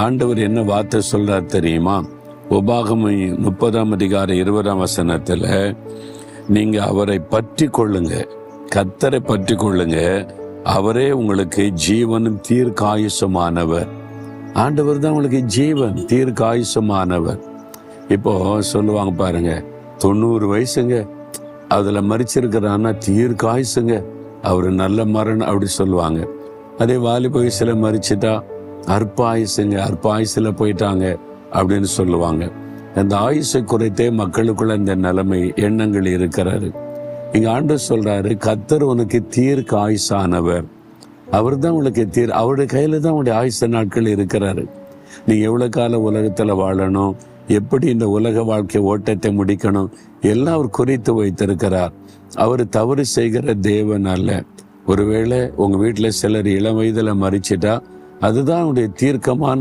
ஆண்டவர் என்ன வார்த்தை சொல்றார் தெரியுமா? உபாகமம் 30:20 நீங்க அவரை பற்றி கொள்ளுங்க, கர்த்தரை பற்றி கொள்ளுங்க, அவரே உங்களுக்கு ஜீவனும் தீர்க்காயுசுமானவர். ஆண்டவர் தான் உங்களுக்கு ஜீவன், தீர்க்காயுசுமானவர். இப்போ சொல்லுவாங்க பாருங்க, 90 வயசுங்க, அதுல மரிச்சிருக்கிறான்னா தீர்க்காயுசுங்க, அவரு நல்ல மரணம் அப்படி சொல்லுவாங்க. அதே வாலிப வயசுல மரிச்சுட்டா அற்பாயுசுங்க, அற்பாயுசுல போயிட்டாங்க அப்படின்னு சொல்லுவாங்க. அந்த ஆயுசை குறைத்தே மக்களுக்குள்ள இந்த நிலைமை எண்ணங்கள் இருக்கிறாரு. இங்க ஆண்டவர் சொல்றாரு, கர்த்தர் உனக்கு தீர்க்க ஆயுசானவர். அவர் தான் உங்களுக்கு அவருடைய கையில தான் உங்களுடைய ஆயுச நாட்கள் இருக்கிறாரு. நீங்க எவ்வளவு கால உலகத்துல வாழணும், எப்படி இந்த உலக வாழ்க்கை ஓட்டத்தை முடிக்கணும், எல்லாம் அவர் குறித்து வைத்திருக்கிறார். அவர் தவறு செய்கிற தேவன் அல்ல. ஒருவேளை உங்க வீட்டுல சிலர் இளம் வயதுல மறிச்சிட்டா அதுதான் அவருடைய தீர்க்கமான